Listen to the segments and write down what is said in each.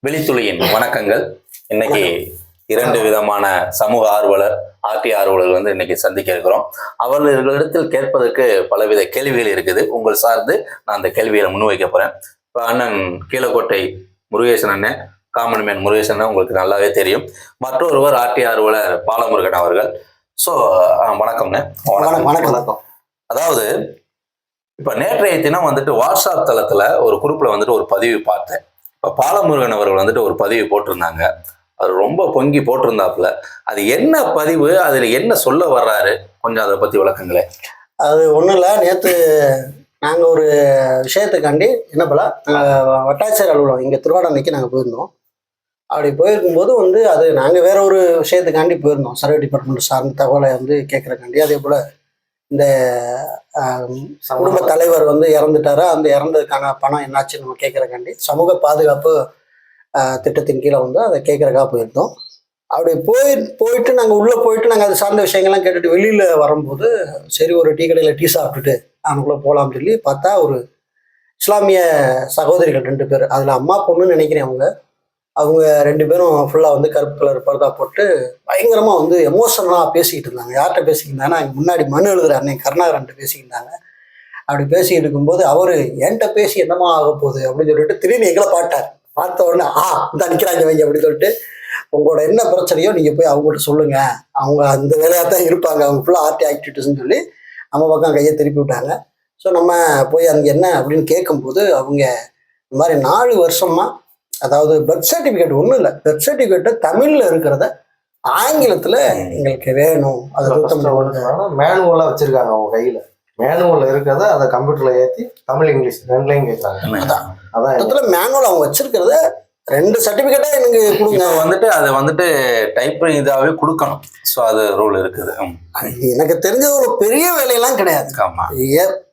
விழித்துளியின் வணக்கங்கள். இன்னைக்கு இரண்டு விதமான சமூக ஆர்வலர் ஆர்வலர்கள் இன்னைக்கு சந்திக்க இருக்கிறோம். அவர்களிடத்தில் கேட்பதற்கு பலவித கேள்விகள் இருக்குது. உங்கள் சார்ந்து நான் அந்த கேள்விகளை முன்வைக்க போறேன். இப்போ அண்ணன் கீழக்கோட்டை முருகேசன் அண்ணன், காமன் மேன் முருகேசன் உங்களுக்கு நல்லாவே தெரியும். மற்றொருவர் ஆர்வலர் பாலமுருகன் அவர்கள். ஸோ வணக்கம்ண்ணே. வணக்கம். அதாவது இப்போ நேற்றைய தினம் வாட்ஸ்அப் தளத்துல ஒரு குரூப்ல ஒரு பதிவு பார்த்தேன். இப்போ பாலமுருகன் அவர்கள் ஒரு பதிவு போட்டிருந்தாங்க. அது ரொம்ப பொங்கி போட்டிருந்தாப்புல. அது என்ன பதிவு, அதுல என்ன சொல்ல வர்றாரு, கொஞ்சம் அதை பத்தி விளக்குங்களே. அது ஒன்றும் இல்லை, நேற்று நாங்கள் ஒரு விஷயத்துக்காண்டி என்ன போல வட்டாட்சியர் அலுவலகம் இங்கே திருவாடனைக்கு நாங்கள் போயிருந்தோம். அப்படி போயிருக்கும்போது அது நாங்கள் வேற ஒரு விஷயத்துக்காண்டி போயிருந்தோம். சர்வே டிபார்ட்மெண்ட் சார்ந்த தகவலை கேட்குறக்காண்டி. அதே போல் இந்த குடும்ப தலைவர் இறந்துட்டாரா, அந்த இறந்ததுக்கான பணம் என்னாச்சுன்னு நம்ம கேட்குறக்காண்டி சமூக பாதுகாப்பு திட்டத்தின் கீழே அதை கேட்குறக்காக போயிருந்தோம். அப்படி போயிட்டு நாங்கள் உள்ளே போயிட்டு நாங்கள் அது சார்ந்த விஷயங்கள்லாம் கேட்டுட்டு வெளியில் வரும்போது சரி ஒரு டீ கடையில் டீ சாப்பிட்டுட்டு அவனுக்குள்ளே போகலாம்னு சொல்லி பார்த்தா ஒரு இஸ்லாமிய சகோதரிகள் 2 பேர், அதில் அம்மா பொண்ணுன்னு நினைக்கிறேன். அவங்க 2 பேரும் ஃபுல்லாக கருப்பு கலர் பர்தா போட்டு பயங்கரமாக எமோஷனலாக பேசிக்கிட்டு இருந்தாங்க. யார்கிட்ட பேசிக்கிட்டாங்கன்னா அங்கே முன்னாடி மனு எழுதுகிற அன்னைக்கு கருணாகரன்ட்ட பேசிக்கிட்டாங்க. அப்படி பேசிக்கிட்டு இருக்கும்போது அவர் என்கிட்ட பேசி என்னமா ஆக போகுது அப்படின்னு சொல்லிட்டு திடீர்னு எங்களை பார்த்த உடனே இந்த நிற்கிறாங்க வைங்க அப்படின்னு சொல்லிட்டு, உங்களோட என்ன பிரச்சனையோ நீங்கள் போய் அவங்கள்ட்ட சொல்லுங்கள், அவங்க அந்த வேலையாக தான் இருப்பாங்க, அவங்க ஃபுல்லாக ஆர்டி ஆக்டிவிட்டிஸ்ன்னு சொல்லி நம்ம பக்கம் கையை திருப்பி விட்டாங்க. ஸோ நம்ம போய் அங்கே என்ன அப்படின்னு கேட்கும்போது அவங்க இந்த மாதிரி 4 வருஷமாக, அதாவது பர்த் சர்டிஃபிகேட் ஒன்றும் இல்லை, பர்த் சர்டிஃபிகேட்டை தமிழில் இருக்கிறத ஆங்கிலத்தில் எங்களுக்கு வேணும், அதை மேனுவலாக வச்சுருக்காங்க அவங்க கையில். மேனுவல் இருக்கிறத அதை கம்ப்யூட்டரில் ஏற்றி தமிழ் இங்கிலீஷ் 2லையும் கேட்குறாங்க. அதான் மேனுவல் அவங்க வச்சிருக்கிறத 2 சர்டிஃபிகேட்டா எனக்கு கொடுங்க. அதை டைப் இதாகவே கொடுக்கணும். ஸோ அது ரூல் இருக்குது. எனக்கு தெரிஞ்ச ஒரு பெரிய வேலையெல்லாம் கிடையாது.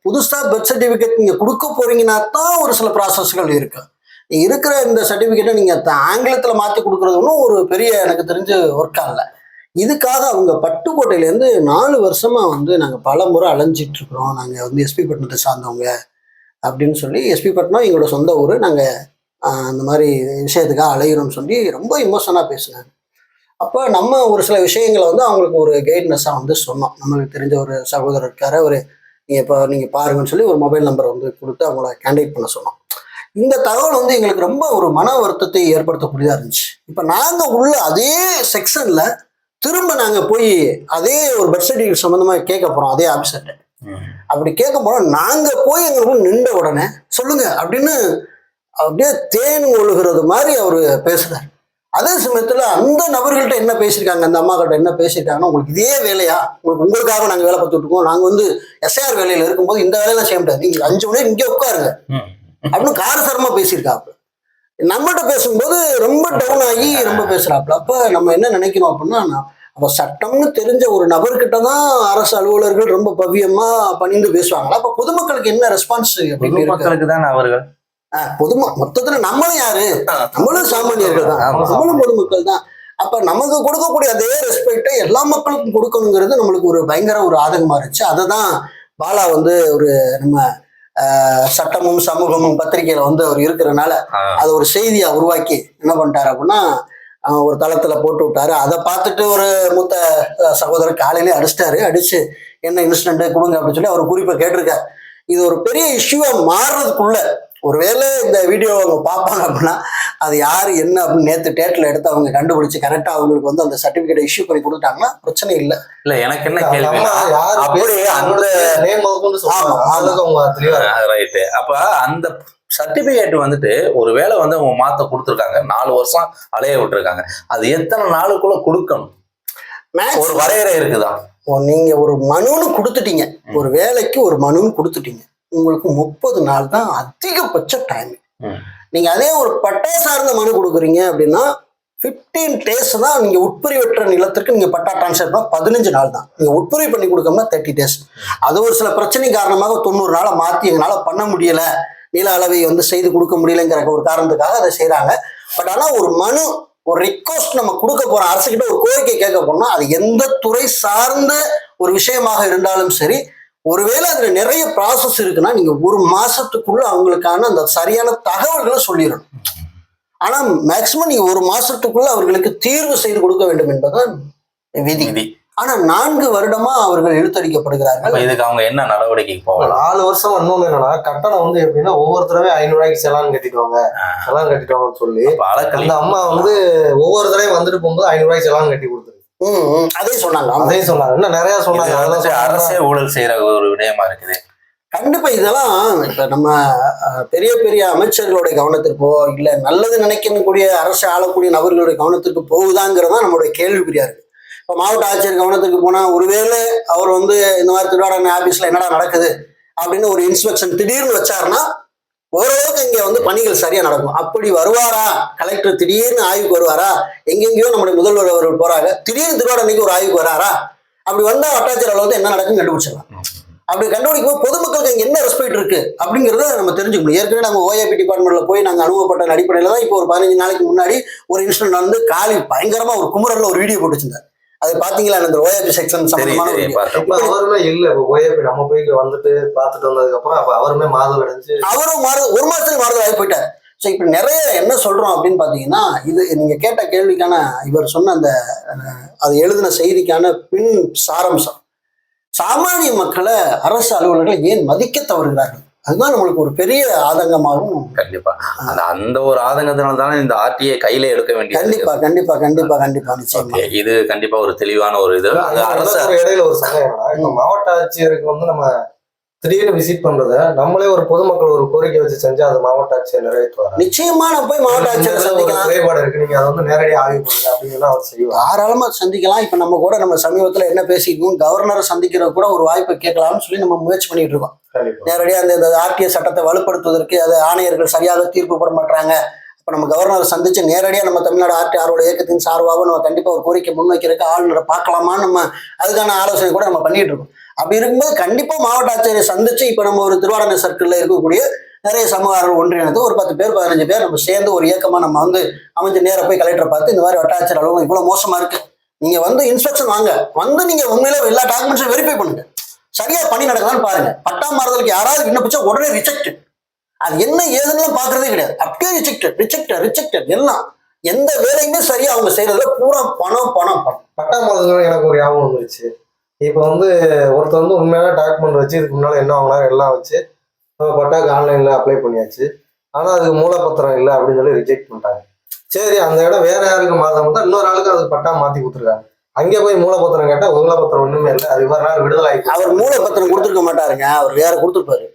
புதுசாக பர்த் சர்டிஃபிகேட் நீங்கள் கொடுக்க போறீங்கன்னா தான் ஒரு சில ப்ராசஸ்கள் இருக்கு. இருக்கிற இந்த சர்டிஃபிகேட்டை நீங்கள் ஆங்கிலத்தில் மாற்றி கொடுக்குறது ஒன்றும் ஒரு பெரிய எனக்கு தெரிஞ்ச ஒர்க்காக இல்லை. இதுக்காக அவங்க பட்டுக்கோட்டையிலேருந்து 4 வருஷமாக நாங்கள் பல முறை அலைஞ்சிட்டு இருக்கிறோம். நாங்கள் எஸ்பி பட்டினத்தை சார்ந்தவங்க அப்படின்னு சொல்லி, எஸ்பி பட்டினம் எங்களோட சொந்த ஊர், நாங்கள் அந்த மாதிரி விஷயத்துக்காக அலைகிறோம்னு சொல்லி ரொம்ப இமோஷனாக பேசினாங்க. அப்போ நம்ம ஒரு சில விஷயங்களை அவங்களுக்கு ஒரு கைட்னஸாக சொன்னோம். நம்மளுக்கு தெரிஞ்ச ஒரு சகோதரர் இருக்காரு, நீங்கள் பாருங்கன்னு சொல்லி ஒரு மொபைல் நம்பரை கொடுத்து அவங்கள கான்டாக்ட் பண்ண சொன்னோம். இந்த தகவல் எங்களுக்கு ரொம்ப ஒரு மன வருத்தத்தை ஏற்படுத்தக்கூடியதாக இருந்துச்சு. இப்போ நாங்கள் உள்ள அதே செக்ஷனில் திரும்ப நாங்கள் போய் அதே ஒரு பர்த் சர்டிஃபிகேட் சம்மந்தமாக கேட்க போகிறோம் அதே ஆஃபீஸர்கிட்ட. அப்படி கேட்க போகிறோம். நாங்கள் போய் எங்களுக்கு நின்ற உடனே சொல்லுங்க அப்படின்னு அப்படியே தேன் ஒழுகிறது மாதிரி அவர் பேசுகிறார். அதே சமயத்தில் அந்த நபர்கள்ட்ட என்ன பேசியிருக்காங்க, அந்த அம்மாக்கிட்ட என்ன பேசியிருக்காங்கன்னா, உங்களுக்கு இதே வேலையா, உங்களுக்காக நாங்கள் வேலை பார்த்துட்டு இருக்கோம், நாங்கள் எஸ்ஐஆர் வேலையில் இருக்கும்போது இந்த வேலையெல்லாம் செய்ய முடியாது, நீங்கள் 5 மணி நேரம் இங்கே உட்காருங்க அப்படின்னு காரசாரமாக பேசியிருக்காப்புல. நம்மகிட்ட பேசும்போது ரொம்ப டவுன் ஆகி ரொம்ப பேசுறாப்புல. அப்ப நம்ம என்ன நினைக்கணும் அப்படின்னா, அப்ப சட்டம்னு தெரிஞ்ச ஒரு நபர்கிட்ட தான் அரசு அலுவலர்கள் ரொம்ப பவ்யமா பணிந்து பேசுவாங்களா? அப்ப பொதுமக்களுக்கு என்ன ரெஸ்பான்ஸ்? பொதுமக்களுக்கு தான் அவர்கள் மொத்தத்துல நம்மளும் யாரு, நம்மளும் சாமானியர்கள் தான், நம்மளும் பொதுமக்கள் தான். அப்ப நமக்கு கொடுக்கக்கூடிய அதே ரெஸ்பெக்டை எல்லா மக்களுக்கும் கொடுக்கணுங்கிறது நம்மளுக்கு ஒரு பயங்கர ஒரு ஆதங்கமா இருந்துச்சு. அதை தான் பாலா ஒரு நம்ம சட்டமும் சமூகமும் பத்திரிகையில அவர் இருக்கிறனால அதை ஒரு செய்தியா உருவாக்கி என்ன பண்ணிட்டாரு அப்படின்னா, ஒரு தளத்துல போட்டு விட்டாரு. அதை பார்த்துட்டு ஒரு மூத்த சகோதரர் காலையிலே அடிச்சு என்ன இன்சிடென்ட் கொடுங்க அப்படின்னு சொல்லி அவர் குறிப்பை கேட்டிருக்காரு. இது ஒரு பெரிய இஷ்யூவா மாறுறதுக்குள்ள ஒருவேளை இந்த வீடியோ அவங்க பார்ப்பாங்க அப்படின்னா அது யாரு என்ன அப்படின்னு நேற்று டேட்ல எடுத்து அவங்க கண்டுபிடிச்சு கரெக்டா அவங்களுக்கு அந்த சர்டிபிகேட் இஷ்யூ பண்ணி கொடுத்துட்டாங்கன்னா பிரச்சனை இல்லை. இல்ல எனக்கு என்ன கேள்வி, அப்ப அந்த சர்டிபிகேட் ஒருவேளை அவங்க மாத்த கொடுத்துருக்காங்க, 4 வருஷம் அலைய விட்டுருக்காங்க, அது எத்தனை நாளுக்குள்ள கொடுக்கணும்? ஒரு வரையறை இருக்குதா? நீங்க ஒரு மனுன்னு கொடுத்துட்டீங்க, ஒரு வேலைக்கு ஒரு மனுன்னு கொடுத்துட்டீங்க, உங்களுக்கு 30 நாள் தான் அதிகபட்ச டைம். நீங்க அதே ஒரு பட்டா சார்ந்த மனு கொடுக்குறீங்க அப்படின்னா 15 days தான். நீங்க உட்பிரிவற்ற நிலத்திற்கு நீங்க பட்டா டிரான்ஸ்ஃபர் பண்ணா 15 நாள் தான். நீங்க உட்பிரிவு பண்ணி கொடுக்கணும்னா 30 days. அது ஒரு சில பிரச்சனை காரணமாக 90 நாளை மாத்தி எங்களால பண்ண முடியல, நில அளவை செய்து கொடுக்க முடியலைங்கிற ஒரு காரணத்துக்காக அதை செய்யறாங்க. பட் ஆனா ஒரு மனு, ஒரு ரிக்வஸ்ட் நம்ம கொடுக்க போறோம், அரசுகிட்ட ஒரு கோரிக்கை கேட்க போறோம்னா அது எந்த துறை சார்ந்த ஒரு விஷயமாக இருந்தாலும் சரி, ஒருவேளை அதுல நிறைய ப்ராசஸ் இருக்குன்னா நீங்க 1 மாசத்துக்குள்ள அவங்களுக்கான அந்த சரியான தகவல்களை சொல்லிடணும். ஆனா மேக்சிமம் நீங்க ஒரு மாசத்துக்குள்ள அவர்களுக்கு தீர்வு செய்து கொடுக்க வேண்டும் என்பதுதான் விதி. ஆனா 4 வருடமா அவர்கள் இழுத்தடிக்கப்படுகிறார்கள். இதுக்கு அவங்க என்ன நடவடிக்கைக்கு போகலாம்? 4 வருஷம் இன்னொன்னு என்னன்னா, கட்டணம் வந்து எப்படின்னா ஒவ்வொரு தடவை 500 ரூபாய்க்கு செலான் கட்டிடுவாங்கன்னு சொல்லி அந்த அம்மா வந்து ஒவ்வொரு தடவையும் வந்துட்டு போகும்போது 500 ரூபாய்க்கு செலான் கட்டி கொடுத்துருக்கு. அதே சொன்னாங்க. இன்னும் நிறைய சொன்னாங்க. அரசே ஊழல் செய்யற ஒரு விடயமா இருக்குது. கண்டிப்பா இதெல்லாம் இப்ப நம்ம பெரிய பெரிய அமைச்சர்களுடைய கவனத்திற்கோ இல்ல நல்லது நினைக்கக்கூடிய அரசு ஆளக்கூடிய நபர்களுடைய கவனத்திற்கு போகுதாங்கிறதா நம்மளுடைய கேள்விக்குறியா இருக்கு. இப்போ மாவட்ட ஆட்சியர் கவனத்துக்கு போனா ஒருவேளை அவர் வந்து இந்த மாதிரி திருவாடனை ஆபீஸ்ல என்னடா நடக்குது அப்படின்னு ஒரு இன்ஸ்பெக்ஷன் திடீர்னு வச்சாருன்னா ஓரளவுக்கு இங்க வந்து பணிகள் சரியா நடக்கும். அப்படி வருவாரா கலெக்டர் திடீர்னு ஆய்வுக்கு வருவாரா? எங்கெங்கயோ நம்முடைய முதல்வர் அவர்கள் போறாங்க, திடீர்னு திருவாடனைக்கு ஒரு ஆய்வுக்கு வராரா? அப்படி வந்தா வட்டாட்சியர் அளவுக்கு என்ன நடக்குன்னு கண்டுபிடிச்சிடலாம். அப்படி கண்டுபிடிக்கும் பொதுமக்களுக்கு அங்கே என்ன ரெஸ்பெக்ட் இருக்கு அப்படிங்கிறத நம்ம தெரிஞ்சுக்கணும். ஏற்கனவே நாங்கள் ஓஏபி டிபார்ட்மெண்ட்ல போய் நாங்கள் அனுபவப்பட்ட அடிப்படையில் தான் இப்போ ஒரு 15 நாளைக்கு முன்னாடி ஒரு இன்சிடென்ட் வந்து காலி பயங்கரமா ஒரு குமுறல்ல ஒரு வீடியோ போட்டு வச்சிருந்தார். அது பாத்தீங்களா? இந்த ஓஏபி செக்ஷன் சம்பந்தமான அவருமே இல்ல ஓஏபி நம்ம போய் வந்துட்டு பார்த்துட்டு வந்ததுக்கு அப்புறம் அப்ப அவருமே மாறுதல் அடைஞ்சு அவரும் ஒரு மாசத்துக்கு மாறுதல் ஆகி போயிட்டார். ஸோ இப்போ நிறைய என்ன சொல்றோம் அப்படின்னு பாத்தீங்கன்னா, இது நீங்க கேட்ட கேள்விக்கான இவர் சொன்ன அந்த அது எழுதின செய்திக்கான பின் சாரம்சம், சாமானிய மக்களை அரசு அலுவலர்கள் ஏன் மதிக்க தவறுகிறார்கள், அதுதான் நம்மளுக்கு ஒரு பெரிய ஆதங்கமாகவும். கண்டிப்பா அந்த ஒரு ஆதங்கத்தினால தானே இந்த ஆர்டிஐ கையில எடுக்க வேண்டிய. கண்டிப்பா கண்டிப்பா கண்டிப்பா கண்டிப்பா நிச்சயமா இது கண்டிப்பா ஒரு தெளிவான ஒரு இது. அரசு இடையில ஒரு சந்தேகம், இப்ப மாவட்ட ஆட்சியருக்கு வந்து நம்ம திடீர்னு விசிட் பண்றத நம்மளே ஒரு பொதுமக்கள் ஒரு கோரிக்கை வச்சு செஞ்சா அது மாவட்ட ஆட்சியர் நிறைவேற்றுவாங்க. நிச்சயமா நான் போய் மாவட்ட ஆட்சியர் சந்திக்கலாம், குறைபாடு இருக்கு, நீங்க அதை வந்து நேரடியாக ஆய்வு பண்ணுங்க அப்படின்னு அவர் செய்வார். தாராளமா சந்திக்கலாம். இப்ப நம்ம கூட நம்ம சமீபத்துல என்ன பேசிக்கணும், கவர்னரை சந்திக்கிறது கூட ஒரு வாய்ப்பை கேட்கலாம்னு சொல்லி நம்ம முயற்சி பண்ணிட்டு இருக்கோம். நேரடியாக அந்த ஆர்டிஐ சட்டத்தை வலுப்படுத்துவதற்கு அது ஆணையர்கள் சரியாக தீர்ப்பு போட மாட்டாங்க. இப்போ நம்ம கவர்னரை சந்திச்சு நேரடியாக நம்ம தமிழ்நாடு ஆர்டிஆரோட இயக்கத்தின் சார்பாக நம்ம கண்டிப்பாக ஒரு கோரிக்கை முன்வைக்கிறதுக்கு ஆளுநரை பார்க்கலாமான்னு நம்ம அதுக்கான ஆலோசனை கூட நம்ம பண்ணிட்டு இருக்கோம். அப்படி இருக்கும்போது கண்டிப்பாக மாவட்ட ஆட்சியரை சந்திச்சு இப்போ நம்ம ஒரு திருவாடனை சர்க்கிளில் இருக்கக்கூடிய நிறைய சமூக ஆர்வலர்கள் ஒன்றிணைந்து ஒரு 10 பேர் 15 பேர் நம்ம சேர்ந்து ஒரு இயக்கமாக நம்ம வந்து அமைஞ்சு நேராக போய் கலெக்டரை பார்த்து இந்த மாதிரி வட்டாட்சியர் அலுவலகம் இவ்வளோ மோசமாக இருக்கு, நீங்க வந்து இன்ஸ்பெக்ஷன் வாங்க, வந்து நீங்க உண்மையில எல்லா டாக்குமெண்ட்ஸும் வெரிஃபை பண்ணுங்க, சரியா பணி நடக்குதான்னு பாருங்க. பட்டா மாறுதலுக்கு யாராவது விண்ணப்பிச்சா உடனே ரிஜெக்ட், அது என்ன ஏதுன்னு பாக்குறதே கிடையாது, அப்படியே ரிஜெக்டட் எல்லாம் எந்த வேலையுமே சரியா அவங்க செய்யறதுல பூரா பணம். பட்டா மாறுதல் எனக்கு ஒரு ஞாபகம் வந்துருச்சு. இப்போ வந்து ஒருத்தர் வந்து உண்மையான டாக்குமெண்ட் வச்சு இதுக்கு முன்னால என்ன வாங்கினாரு எல்லாம் வச்சு நம்ம பட்டாக்கு ஆன்லைன்ல அப்ளை பண்ணியாச்சு, ஆனா அதுக்கு மூலப்பத்திரம் இல்லை அப்படின்னு சொல்லி ரிஜெக்ட் பண்ணிட்டாங்க. சரி அந்த இடம் வேற யாருக்கு மாறாம தான் இன்னொரு ஆளுக்கு அது பட்டா மாத்தி கொடுத்துருக்காங்க. அங்கே போய் மூலப்பத்திரம் கேட்டா மூலப்பத்திரம் ஒண்ணுமே இல்லை, அது இவ்வளவு நாள் விடுதலை ஆயிடுச்சு. அவர் மூலப்பத்திரம் கொடுத்துருக்க மாட்டாருங்க, அவர் வேற கொடுத்துருப்பாரு.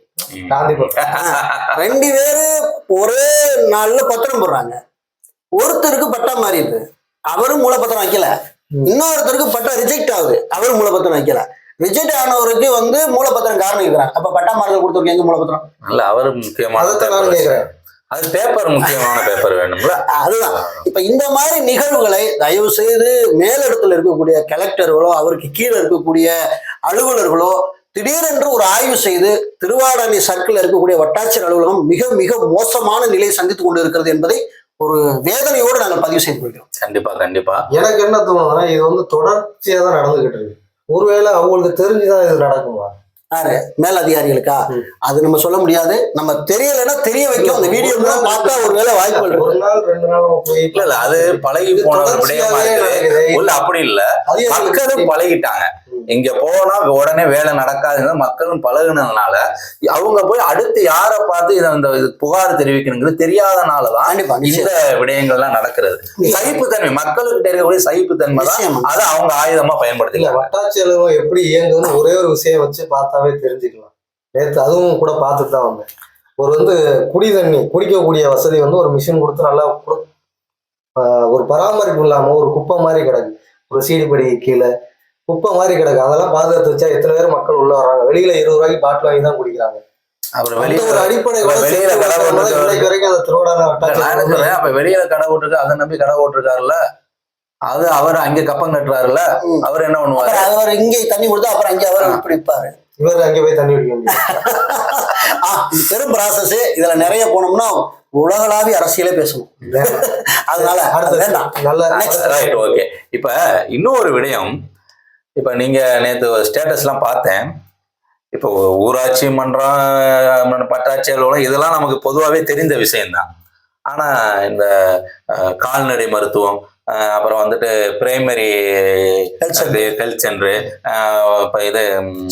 2 பேரு ஒரே நாள்ல பத்திரம் போடுறாங்க, ஒருத்தருக்கு பட்டா மாறிடுது, அவரும் மூலப்பத்திரம் வைக்கல, இன்னொருத்தருக்கு பட்டா ரிஜெக்ட் ஆகுது, அவரும் மூலப்பத்திரம் வைக்கல. ரிஜெக்ட் ஆனவருக்கு வந்து மூலப்பத்திரம் காரணம் இருக்கிறாங்க, அப்ப பட்டா மாறுதல் கொடுத்துருக்கு எங்க மூலப்பத்திரம் இல்ல, அவரு முக்கியமான அது பேப்பர் முக்கியமான பேப்பர் வேணும்ல. அதுதான் இப்ப இந்த மாதிரி நிகழ்வுகளை தயவு செய்து மேலிடத்துல இருக்கக்கூடிய கலெக்டர்களோ அவருக்கு கீழே இருக்கக்கூடிய அலுவலர்களோ திடீரென்று ஒரு ஆய்வு செய்து திருவாடானை சர்க்கிள் இருக்கக்கூடிய வட்டாட்சியர் அலுவலகம் மிக மிக மோசமான நிலையை சந்தித்துக் கொண்டு இருக்கிறது என்பதை ஒரு வேதனையோடு நாங்கள் பதிவு செய்து கொள்கிறோம். கண்டிப்பா எனக்கு என்ன தோணுதுன்னா, இது வந்து தொடர்ச்சியா தான் நடந்துகிட்டு இருக்கு. ஒருவேளை அவங்களுக்கு தெரிஞ்சுதான் இது நடக்குமா? யாரு மேல் அதிகாரிகளுக்கா? அது நம்ம சொல்ல முடியாது, நம்ம தெரியலைன்னா தெரிய வைக்கும். அந்த வீடியோ பார்த்தா ஒருவேளை வாய்ப்பு ஒரு நாள் 2 நாள் போயிட்டு இல்ல, அது பழகி போன விடயமா இருக்குது. அப்படி இல்ல, மக்களும் பழகிட்டாங்க. இங்க போனா உடனே வேலை நடக்காதுங்க, மக்களும் பழகுனதுனால அவங்க போய் அடுத்து யாரை பார்த்து இந்த புகார் தெரிவிக்கணுங்கிறது தெரியாதனாலதான் இந்த விடயங்கள்லாம் நடக்கிறது. சகிப்புத்தன்மை மக்களுக்கு தெரியக்கூடிய சகிப்புத்தன்மை தான் அதை அவங்க ஆயுதமா பயன்படுத்திக்கலாம். வட்டாட்சியர் எப்படி இயங்குதுன்னு ஒரே ஒரு விஷயம் வச்சு பார்த்தாவே தெரிஞ்சுக்கலாம். நேற்று அதுவும் கூட பார்த்துட்டு தான் வந்தேன். ஒரு வந்து குடி தண்ணி குடிக்கக்கூடிய வசதி வந்து ஒரு மிஷின் கொடுத்து நல்லா ஒரு பராமரிப்பு இல்லாம ஒரு குப்பை மாதிரி கிடக்கு, ஒரு சீடிப்படி கீழே குப்பை மாதிரி கிடக்கு. அதெல்லாம் பாதுகாத்து வச்சா எத்தனை பேர் மக்கள் உள்ள வர்றாங்க, வெளியில 20 ரூபாய்க்கு பாட்டில் வாங்கி தான் குடிக்கிறாங்க. அவர் வெளியில ஒரு அடிப்படை வெளியில கடை வரைக்கும் அந்த திருவிழா அப்ப வெளியில கடை போட்டுருக்கு, அதை நம்பி கடை போட்டிருக்காருல்ல, அது அவர் அங்க கப்பம் கட்டுறாருல்ல, அவர் என்ன பண்ணுவாரு, அவர் இங்கே தண்ணி கொடுத்தா அப்புறம் அங்கே அவர் இப்படி இருப்பாரு, இவர் அங்கே போய் தண்ணி குடிக்க பெரும் ப்ராசஸ். இதுல நிறைய போனோம்னா உலகளாவிய அரசியலே பேசணும். அதனால ஓகே. இப்ப இன்னொரு விடயம், இப்ப நீங்க நேற்று ஸ்டேட்டஸ் எல்லாம் பார்த்தேன். இப்போ ஊராட்சி மன்றம், பட்டாட்சி அலுவலகம் இதெல்லாம் நமக்கு பொதுவாகவே தெரிந்த விஷயம்தான். ஆனா இந்த கால்நடை மருத்துவம், அப்புறம் வந்துட்டு பிரைமரி ஹெல்த் சென்டர், இப்ப இது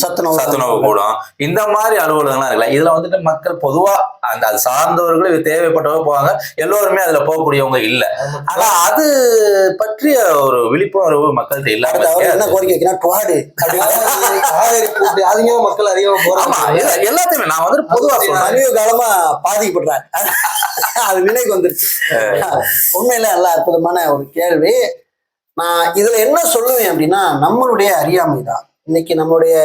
சத்துணவு கூடம், இந்த மாதிரி அலுவலகங்கள்லாம் இருக்குல்ல, இதுல வந்துட்டு மக்கள் பொதுவா அந்த அது சார்ந்தவர்கள் இது தேவைப்பட்டவங்க போவாங்க, எல்லோருமே அதுல போகக்கூடியவங்க இல்ல. ஆனா அது பற்றிய ஒரு விழிப்புணர்வு மக்கள்கிட்ட இல்லாம என்ன கோரிக்கை வைக்கிறா அதிகமா மக்கள் அதிகமா போறாங்க. எல்லாத்தையுமே நான் வந்துட்டு பொதுவா சமீப காலமா பாதிக்கப்படுறாங்க. அது நினைவுக்கு வந்துருச்சு. உண்மையில நல்ல அற்புதமான ஒரு கேள்வி. நான் இதுல என்ன சொல்லுவேன் அப்படின்னா, நம்மளுடைய அறியாமை தான் இன்னைக்கு நம்மளுடைய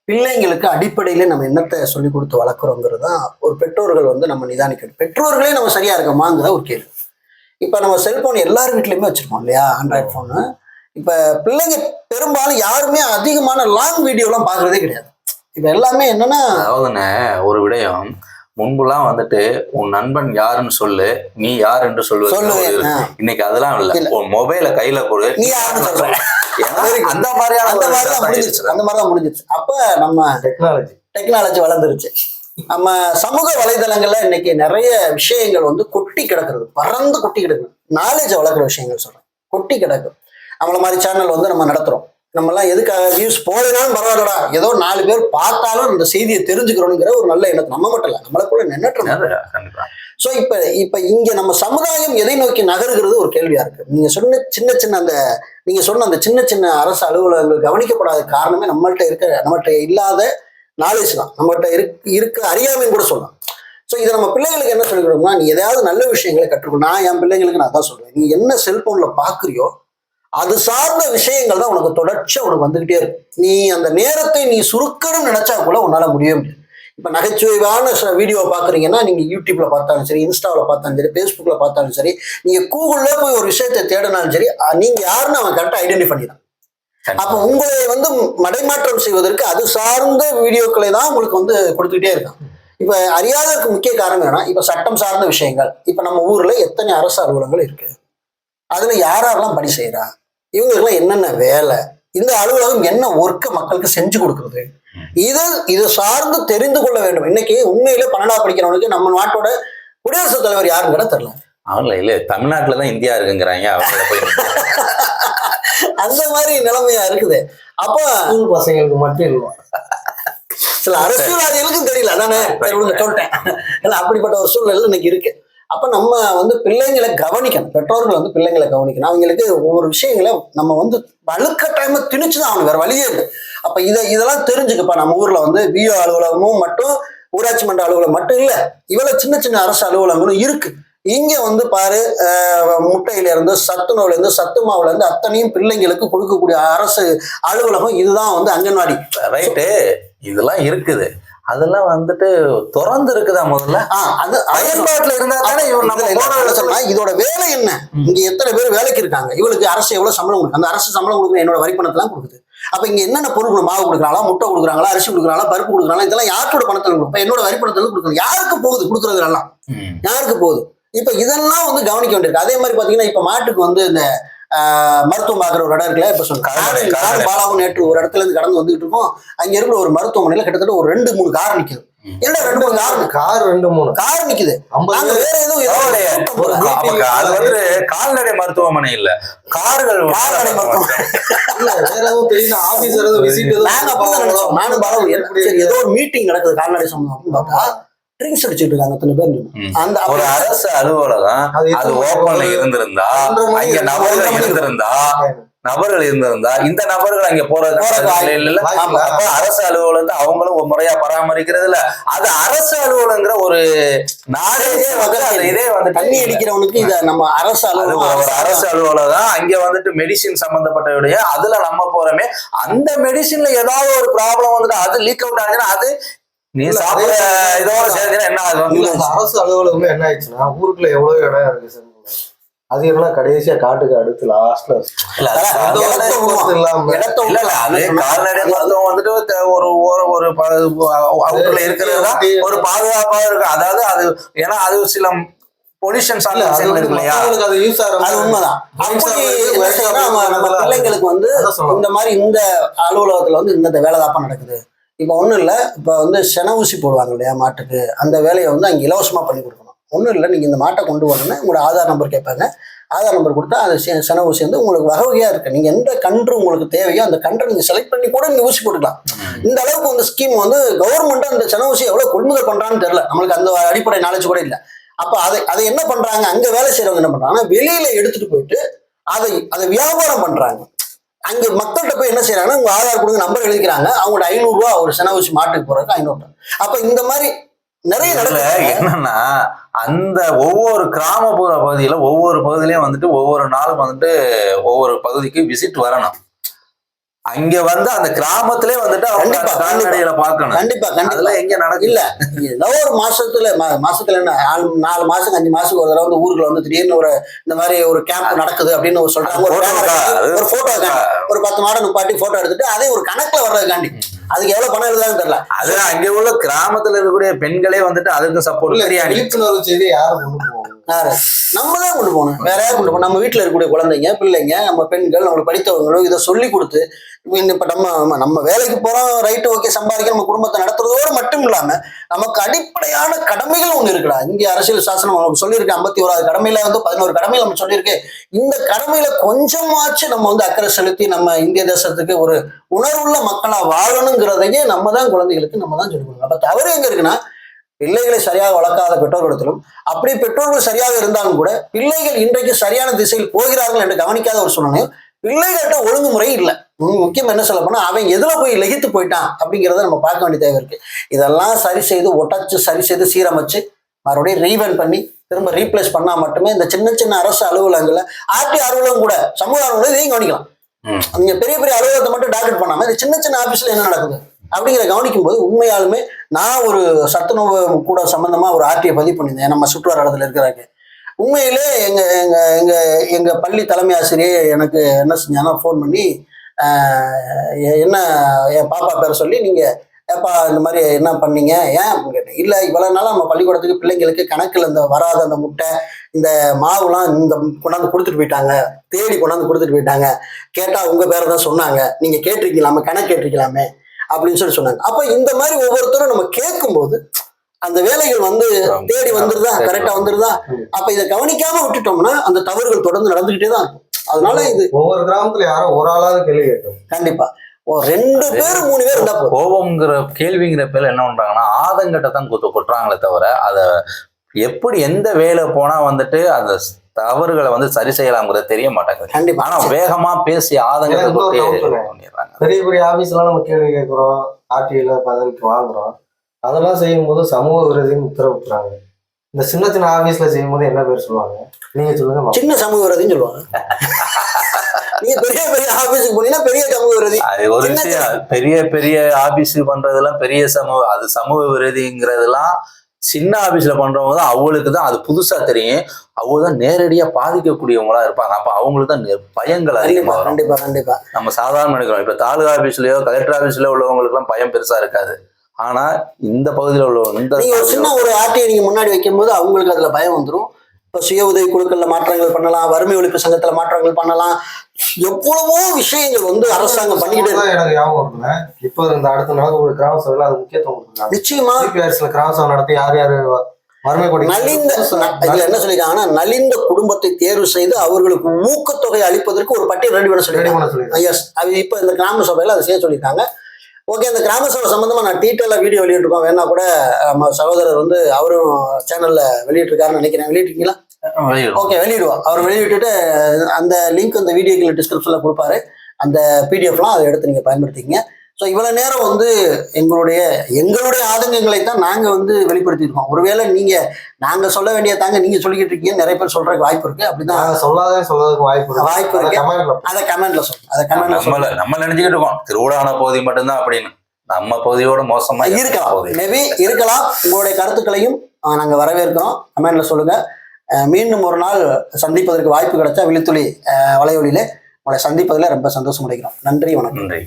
பிள்ளைங்களுக்கு அடிப்படையில நம்ம என்னத்தை சொல்லி கொடுத்து வளர்க்குறோங்கிறது தான் ஒரு பெற்றோர்கள் வந்து நம்ம நிதானிக்கணும். பெற்றோர்களே நம்ம சரியா இருக்கோமாங்கிற ஒரு கேள்வி. இப்ப நம்ம செல்போன் எல்லார் வீட்லயுமே வச்சிருக்கோம் இல்லையா, ஆண்ட்ராய்டு போனு. இப்ப பிள்ளைங்க பெரும்பாலும் யாருமே அதிகமான லாங் வீடியோலாம் பாக்குறதே கிடையாது. இப்ப எல்லாமே என்னன்னா, அதாவதுன்னு ஒரு விடயம், முன்புலாம் வந்துட்டு உன் நண்பன் யாருன்னு சொல்லு, நீ யார் என்று சொல்லுவது. இன்னைக்கு அதெல்லாம் இல்ல, உன் மொபைல கையில கொடு, நீ யாருன்னு சொல்ற. அந்த மாதிரிதான் முடிஞ்சிருச்சு. அப்ப நம்ம டெக்னாலஜி வளர்ந்துருச்சு. நம்ம சமூக வலைதளங்கள்ல இன்னைக்கு நிறைய விஷயங்கள் வந்து கொட்டி கிடக்குறது, பறந்து கொட்டி கிடக்குது. நாலேஜை வளர்க்குற விஷயங்கள் சொல்றேன், கொட்டி கிடக்கு. நம்மள மாதிரி சேனல் வந்து நம்ம நடத்துறோம். நம்மலாம் எதுக்காக வியூஸ் போடனாலும் பரவாயில்லடா, ஏதோ 4 பேர் பார்த்தாலும் இந்த செய்தியை தெரிஞ்சுக்கிறோங்கிற ஒரு நல்ல எண்ணத்தை நம்ம மட்டும் இல்லை, நம்மளுக்குள்ள நின்னுட்டு. ஸோ இப்ப இங்க நம்ம சமுதாயம் எதை நோக்கி நகருகிறது ஒரு கேள்வியா இருக்கு. நீங்க சொன்ன சின்ன சின்ன அரசு அலுவலகங்கள் கவனிக்கப்படாத காரணமே நம்மள்கிட்ட இல்லாத நாலேஜ் தான், நம்மகிட்ட இருக்க அறியாமைன்னு கூட சொல்லலாம். ஸோ இதை நம்ம பிள்ளைங்களுக்கு என்ன சொல்லிக்கிறோம்னா, நீ ஏதாவது நல்ல விஷயங்களை கற்றுக்கணும். நான் என் பிள்ளைங்களுக்கு நான் தான் சொல்றேன், நீ என்ன செல்போன்ல பாக்குறியோ அது சார்ந்த விஷயங்கள் தான் உனக்கு தொடர்ச்சியா உனக்கு வந்துகிட்டே இருக்கும். நீ அந்த நேரத்தை நீ சுருக்கணும்னு நினைச்சா கூட உன்னால முடிய முடியாது. இப்ப நகைச்சுவையான வீடியோ பாக்குறீங்கன்னா, நீங்க யூடியூப்ல பார்த்தாலும் சரி, இன்ஸ்டாவில் பார்த்தாலும் சரி, பேஸ்புக்ல பார்த்தாலும் சரி, நீங்க கூகுள்ல போய் ஒரு விஷயத்தை தேடினாலும் சரி, நீங்க யாருன்னு அவன் கரெக்டா ஐடென்டிஃபை பண்ணிடான். அப்ப உங்களை வந்து மடைமாற்றம் செய்வதற்கு அது சார்ந்த வீடியோக்களை தான் உங்களுக்கு வந்து கொடுத்துக்கிட்டே இருக்கான். இப்ப அறியாததுக்கு முக்கிய காரணம் என்னன்னா, இப்ப சட்டம் சார்ந்த விஷயங்கள், இப்ப நம்ம ஊர்ல எத்தனை அரசு அலுவலகங்கள் இருக்கு, அதுல யாரெல்லாம் பணி செய்யறா, இவங்களுக்குலாம் என்னென்ன வேலை, இந்த அலுவலகம் என்ன ஒர்க்கை மக்களுக்கு செஞ்சு கொடுக்குறது, இது சார்ந்து தெரிந்து கொள்ள வேண்டும். இன்னைக்கு உண்மையிலே 12ஆவது படிக்கிறவனுக்கு நம்ம நாட்டோட குடியரசுத் தலைவர் யாருன்னு கூட தெரியல. அவங்கள இல்ல, தமிழ்நாட்டுலதான் இந்தியா இருக்குங்கிறாங்க. அந்த மாதிரி நிலைமையா இருக்குது. அப்ப பசங்களுக்கு மட்டும் இல்லை, சில அரசியல்வாதிகளுக்கும் தெரியல. அதானே சொல்லிட்டேன். அப்படிப்பட்ட ஒரு சூழ்நிலை இன்னைக்கு இருக்கு. அப்ப நம்ம வந்து பிள்ளைங்களை கவனிக்கணும், பெற்றோர்கள் வந்து பிள்ளைங்களை கவனிக்கணும். அவங்களுக்கு ஒவ்வொரு விஷயங்களை நம்ம வந்து வலுக்கட்டாயமா திணிச்சுதான் அவனுக்கு வேற வழியே இல்லை. அப்ப இதெல்லாம் தெரிஞ்சுக்கப்பா. நம்ம ஊர்ல வந்து பிஓ அலுவலகமும் மட்டும் ஊராட்சி மன்ற அலுவலகம் மட்டும் இல்ல, இவ்வளவு சின்ன சின்ன அரசு அலுவலகங்களும் இருக்கு. இங்க வந்து பாரு, முட்டையில இருந்து சத்துணவுல இருந்து சத்து மாவுல இருந்து அத்தனையும் பிள்ளைங்களுக்கு கொடுக்கக்கூடிய அரசு அலுவலகம் இதுதான் வந்து அங்கன்வாடி. ரைட்டு, இதெல்லாம் இருக்குது. அதெல்லாம் வந்துட்டு திறந்து இருக்குதா முதல்ல, அது பயன்பாட்டுல இருந்தா தானே சொன்னா இதோட வேலை என்ன, இங்க எத்தனை பேர் வேலைக்கு இருக்காங்க, இவளுக்கு அரசு எவ்வளவு சம்பளம் கொடுக்கும், அந்த அரசு சம்பளம் கொடுக்குற என்னோட வரி பணத்தெல்லாம் கொடுக்குது. அப்ப இங்க என்னென்ன பொருள், மாவு கொடுக்குறாங்களா, முட்டை கொடுக்குறாங்களா, அரிசி கொடுக்குறாங்களா, பருப்பு கொடுக்குறாங்களா, இதெல்லாம் யாரோட பணத்தில் கொடுக்கும், என்னோட வரி பணத்துல கொடுக்குறது யாருக்கு போகுது, கொடுக்குறது எல்லாம் யாருக்கு போகுது. இப்ப இதெல்லாம் வந்து கவனிக்க வேண்டியிருக்கு. அதே மாதிரி பாத்தீங்கன்னா, இப்ப மாட்டுக்கு வந்து இந்த மருத்துவம் பார்க்குற ஒரு இடம் இருக்குல்ல, இப்ப சொல்லுங்க பாலாவும் நேற்று ஒரு இடத்துல இருந்து கடந்து வந்துகிட்டு இருக்கோம். அங்க இருக்கிற ஒரு மருத்துவமனையில கிட்டத்தட்ட ஒரு 2-3 கார் நிக்குது. என்ன 2-3 கார் 2-3 கார் நிக்குது. வேற எதுவும் கால்நடை மருத்துவமனை இல்ல, கார்கள் கால்நடை மருத்துவமனை நானும் பாலாவும் ஏதோ ஒரு மீட்டிங் நடக்குது கால்நடை சம்பந்தம் பார்த்தா ட்ரிங்க்ஸ் அடிச்சுட்டு இருக்காங்க அத்தனை பேர். அந்த ஒரு அரசு அலுவலகம் அது ஓப்பன்ல இருந்திருந்தா, அங்க நபர்கள் இருந்திருந்தா இந்த நபர்கள் அங்க போறது இல்ல. அப்ப அரசு அலுவலகம் அவங்களும் முறையா பராமரிக்கிறது இல்ல. அது அரசு அலுவலகங்கிற ஒரு நாடே இதே வந்து தண்ணி அடிக்கிறவனுக்கு இத நம்ம அரசு அலுவலகம், ஒரு அரசு அலுவலகம் அங்க வந்துட்டு மெடிசின் சம்பந்தப்பட்ட அதுல நம்ம போறோமே, அந்த மெடிசின்ல ஏதாவது ஒரு ப்ராப்ளம் வந்துட்டு அது லீக் அவுட் ஆகுதுன்னா அது நீ சாப்பிட இதோட சேர்ந்து என்ன ஆகும். அரசு அலுவலகமே என்ன ஆயிடுச்சுன்னா, ஊருக்குள்ள எவ்வளவு இடம் இருக்கு சார், அது எல்லாம் கடைசியா காட்டுக்கு அடுத்து லாஸ்ட்ல கால்நடை மருத்துவம் வந்துட்டு ஒரு அவுட்டர்ல இருக்கிறதா ஒரு பாதுகாப்பாக இருக்கு. அதாவது அது ஏன்னா அது சில பொல்யூஷன் பிள்ளைங்களுக்கு வந்து இந்த மாதிரி இந்த அலுவலகத்துல வந்து இந்த வேலைதாப்பா நடக்குது. இப்ப ஒண்ணும் இல்ல, இப்ப வந்து சென ஊசி போடுவாங்க இல்லையா மாட்டுக்கு, அந்த வேலையை வந்து அங்க இலவசமா பண்ணி கொடுக்கணும். ஒன்றும் இல்லை, நீங்கள் இந்த மாட்டை கொண்டு வரணும்னா உங்களோட ஆதார் நம்பர் கேட்பாங்க. ஆதார் நம்பர் கொடுத்தா அது சென ஊசி வந்து உங்களுக்கு வகை வகையாக இருக்குது. நீங்கள் எந்த கன்று உங்களுக்கு தேவையோ அந்த கன்றை நீங்கள் செலக்ட் பண்ணி கூட நீங்கள் ஊசி போட்டுக்கலாம். இந்த அளவுக்கு வந்து ஸ்கீம் வந்து கவர்மெண்ட்டு அந்த சென ஊசி எவ்வளோ கொள்முதல் பண்ணுறான்னு தெரியல, நம்மளுக்கு அந்த அடிப்படை நாலேஜ் கூட இல்லை. அப்போ அதை என்ன பண்ணுறாங்க, அங்கே வேலை செய்கிறவங்க என்ன பண்ணுறாங்கன்னா வெளியில் எடுத்துகிட்டு போயிட்டு அதை வியாபாரம் பண்ணுறாங்க. அங்கே மக்கள்கிட்ட போய் என்ன செய்யறாங்கன்னா உங்க ஆதார் கொடுங்க நம்பர் எழுதிக்கிறாங்க, அவங்களோட 500 ரூபா ஒரு சென ஊசி மாட்டுக்கு போறதுக்கு 500 ரூபா. அப்ப இந்த மாதிரி நிறைய என்னன்னா அந்த ஒவ்வொரு கிராமப்புற பகுதியில ஒவ்வொரு பகுதியிலயும் வந்துட்டு ஒவ்வொரு நாளும் வந்துட்டு ஒவ்வொரு பகுதிக்கு விசிட் வரணும். அங்க வந்து அந்த கிராமத்திலே வந்துட்டு கண்டிப்பா பார்க்கணும். கண்டிப்பா கண்டிப்பா எங்க நடக்கு இல்ல ஏதோ ஒரு மாசத்துல என்ன 4 மாசம் 5 மாசத்துக்கு ஒரு தடவை வந்து ஊருக்குள்ள வந்து திடீர்னு ஒரு இந்த மாதிரி ஒரு கேம்ப் நடக்குது அப்படின்னு சொல்றாங்க. ஒரு போட்டோ ஒரு 10 மாடம் நிப்பாட்டி போட்டோ எடுத்துட்டு அதே ஒரு கணக்குல வர்றதுக்காண்டி அதுக்கு எவ்வளவு பணம் எழுதுறாங்கன்னு தெரியல. அது அங்க உள்ள கிராமத்துல இருக்கக்கூடிய பெண்களே வந்துட்டு அதுக்கு சப்போர்ட் விழிப்புணர்வு செய்தி யாரும் கொண்டு போவோம், நம்ம தான் கொண்டு போகணும், வேற யாரும் கொண்டு போகணும். நம்ம வீட்டுல இருக்கக்கூடிய குழந்தைங்க பிள்ளைங்க நம்ம பெண்கள் நம்மளுக்கு படித்தவங்களும் இதை சொல்லி கொடுத்து இப்ப நம்ம வேலைக்கு போறோம், ரைட்டு ஓகே, சம்பாதிக்க நம்ம குடும்பத்தை நடத்துறதோடு மட்டும் இல்லாம நமக்கு அடிப்படையான கடமைகள் ஒண்ணு இருக்குடா. இந்திய அரசியல் சாசனம் நமக்கு சொல்லியிருக்கு 51வது கடமையில வந்து 11 கடமையில நம்ம சொல்லியிருக்கு. இந்த கடமையில கொஞ்சமாச்சு நம்ம வந்து அக்கறை செலுத்தி நம்ம இந்திய தேசத்துக்கு ஒரு உணர்வுள்ள மக்களா வாழணுங்கிறதையே நம்ம தான் குழந்தைகளுக்கு நம்ம தான் சொல்லிக் கொடுக்கணும். அப்ப தவறு எங்க இருக்குன்னா பிள்ளைகளை சரியாக வளர்க்காத பெற்றோர்களிடத்திலும், அப்படி பெற்றோர்கள் சரியாக இருந்தாலும் கூட பிள்ளைகள் இன்றைக்கு சரியான திசையில் போகிறார்கள் என்று கவனிக்காத ஒரு சூழ்நிலையும் பிள்ளைகள்கிட்ட ஒழுங்குமுறை இல்லை. முக்கியம் என்ன சொல்ல போனா அவன் எதுல போய் லெகித்து போயிட்டான் அப்படிங்கிறத நம்ம பார்க்க வேண்டிய தேவை இருக்கு. இதெல்லாம் சரி செய்து ஒட்டச்சு சரி செய்து சீரமைச்சு மறுபடியும் ரீவன் பண்ணி திரும்ப ரீப்ளேஸ் பண்ணா மட்டுமே இந்த சின்ன சின்ன அரசு அலுவலகங்கள்ல ஆர்டி அலுவலகம் கூட சமூக அலுவலகம் இதையும் கவனிக்கலாம். நீங்க பெரிய பெரிய அலுவலகத்தை மட்டும் டார்கெட் பண்ணாம இந்த சின்ன சின்ன ஆபீஸ்ல என்ன நடக்குது அப்படிங்கிற கவனிக்கும் போது உண்மையாலுமே நான் ஒரு சத்துணவு கூட சம்பந்தமா ஒரு ஆர்டியை பதிவு பண்ணியிருந்தேன் நம்ம சுற்றுலா இடத்துல இருக்கிறாங்க. உண்மையிலே எங்க எங்க எங்க எங்க பள்ளி தலைமை ஆசிரியர் எனக்கு என்ன செஞ்சாங்கன்னா ஃபோன் பண்ணி என்ன என் பாப்பா பேரை சொல்லி நீங்க ஏப்பா இந்த மாதிரி என்ன பண்ணீங்க ஏன் அப்படின்னு கேட்டேன். இல்லை இவ்வளவு நாளா நம்ம பள்ளிக்கூடத்துக்கு பிள்ளைங்களுக்கு கணக்குல இந்த வராத அந்த முட்டை இந்த மாவுலாம் இந்த கொண்டாந்து கொடுத்துட்டு போயிட்டாங்க, தேடி கொண்டாந்து கொடுத்துட்டு போயிட்டாங்க, கேட்டா உங்க பேரை தான் சொன்னாங்க, நீங்க கேட்டிருக்கலாமே கணக்கு கேட்டிருக்கலாமே அப்படின்னு சொன்னாங்க. அப்ப இந்த மாதிரி ஒவ்வொருத்தரும் நம்ம கேட்கும்போது அந்த வேலைகள் வந்து தேடி வந்துருதா, கரெக்டா வந்துருதா. அப்ப இதை கவனிக்காம விட்டுட்டோம்னா அந்த தவறுகள் தொடர்ந்து நடந்துகிட்டே தான் இருக்கும். அதனால இது ஒவ்வொரு கிராமத்துல யாரோ ஒரு ஆளாவது கேள்வி கேட்கும். கண்டிப்பா 2 பேர் 3 பேர் இருந்தா கோபம்ங்கிற கேள்விங்கிற பேர்ல என்ன பண்றாங்கன்னா ஆதங்கத்தை தான் கொட்டுறாங்களே தவிர அதை எப்படி எந்த வேலை போனா வந்துட்டு அந்த தவறுகளை வந்து சரி செய்யலாம்ங்கிறது தெரிய மாட்டாங்க. கண்டிப்பா ஆனா வேகமா பேசி ஆதங்கத்தை பண்ணிடுறாங்க. பெரிய பெரிய ஆபீஸ்லாம் நம்ம கேள்வி கேட்கிறோம், ஆர்டிஐல பதவிக்கு வாங்குறோம், அதெல்லாம் செய்யும் போது சமூக விரோதின்னு உத்தரவிட்டுறாங்க. இந்த சின்ன சின்ன ஆபீஸ்ல செய்யும் போது என்ன பேர் சொல்லுவாங்க நீங்க சொல்லுங்க? சின்ன சமூக விரோதின்னு சொல்லுவாங்க. நீங்க பெரிய பெரிய ஆபீஸுக்கு போனீங்கன்னா பெரிய சமூக விரோதி. அது ஒரு விஷயம். பெரிய பெரிய ஆபீஸுக்கு பண்றதெல்லாம் பெரிய சமூக விரோதிங்கிறதெல்லாம் சின்ன ஆபீஸ்ல பண்றவங்க தான் அவங்களுக்கு தான் அது புதுசா தெரியும். அவங்க தான் நேரடியா பாதிக்கக்கூடியவங்களா இருப்பாங்க. அப்ப அவங்களுக்கு தான் பயங்கள் அதிகமா வரும். கண்டிப்பா கண்டிப்பா நம்ம சாதாரண நினைக்கிறோம். இப்ப தாலுகா ஆபீஸ்லயோ கலெக்டர் ஆபீஸ்லயோ உள்ளவங்களுக்கு எல்லாம் பயம் பெருசா இருக்காது. ஆனா இந்த பகுதியில் உள்ளவங்க நீங்க ஒரு சின்ன ஒரு ஆர்டிஐ நீங்க முன்னாடி வைக்கும் போது அவங்களுக்கு அதுல பயம் வந்துடும். இப்ப சுய உதவி குழுக்கள்ல மாற்றங்கள் பண்ணலாம், வறுமை ஒழிப்பு சங்கத்துல மாற்றங்கள் பண்ணலாம், எவ்வளவோ விஷயங்கள் வந்து அரசாங்கம் பண்ணிக்கிட்டு எனக்கு ஞாபகம் இருக்குங்க. இப்போ இந்த அடுத்த நடக்கக்கூடிய கிராம சபையில அது முக்கியத்துவம் கொடுத்துருக்காங்க. நிச்சயமா கிராம சபை நடத்தி யார் யாரு வறுமை கொடி நலிந்த இதுல என்ன சொல்லிருக்காங்கன்னா நலிந்த குடும்பத்தை தேர்வு செய்து அவர்களுக்கு ஊக்கத்தொகை அளிப்பதற்கு ஒரு பட்டியல் ரெடி பண்ண சொல்லியிருக்காங்க. எஸ், அது இப்ப இந்த கிராம சபையில அதை செய்ய சொல்லியிருக்காங்க. ஓகே, இந்த கிராம சபை சம்பந்தமா நான் டீட்டெயிலாக வீடியோ வெளியிட்டிருக்கோம். வேணா கூட நம்ம சகோதரர் வந்து அவரும் சேனல்ல வெளியிட்டிருக்காருன்னு நினைக்கிறேன். வெளியிட்டிருக்கீங்களா? ஓகே, வெளியிடுவோம். அவர் வெளியிட்டுட்டு அந்த லிங்க் அந்த வீடியோக்கு டிஸ்கிரிப்ஷன்ல கொடுப்பாரு. அந்த பிடிஎஃப்லாம் அதை எடுத்து நீங்க பயன்படுத்திக்கங்க. ஸோ இவ்வளவு நேரம் வந்து எங்களுடைய ஆதங்கங்களை தான் நாங்க வந்து வெளிப்படுத்தியிருக்கோம். ஒருவேளை நீங்க நாங்க சொல்ல வேண்டிய தாங்க நீங்க சொல்லிக்கிட்டு இருக்கீங்க, நிறைய பேர் சொல்றதுக்கு வாய்ப்பு இருக்கு. அப்படிதான் சொல்லறதுக்கு வாய்ப்பு இருக்கு. அதை கமெண்ட்ல சொல்லுங்க. அதை கமெண்ட்ல நம்ம நினைச்சுக்கிட்டு இருக்கோம் திருவிழான பகுதி மட்டும்தான் அப்படின்னு. நம்ம பகுதியோட மோசமா இருக்கலாம், மேபி இருக்கலாம். உங்களுடைய கருத்துக்களையும் நாங்க வரவேற்கிறோம். கமெண்ட்ல சொல்லுங்க. மீண்டும் ஒரு நாள் சந்திப்பதற்கு வாய்ப்பு கிடைச்சா விழித்துளி வலையொலியில உங்களை சந்திப்பதில் ரொம்ப சந்தோஷம் அடைகிறோம். நன்றி, வணக்கம். நன்றி.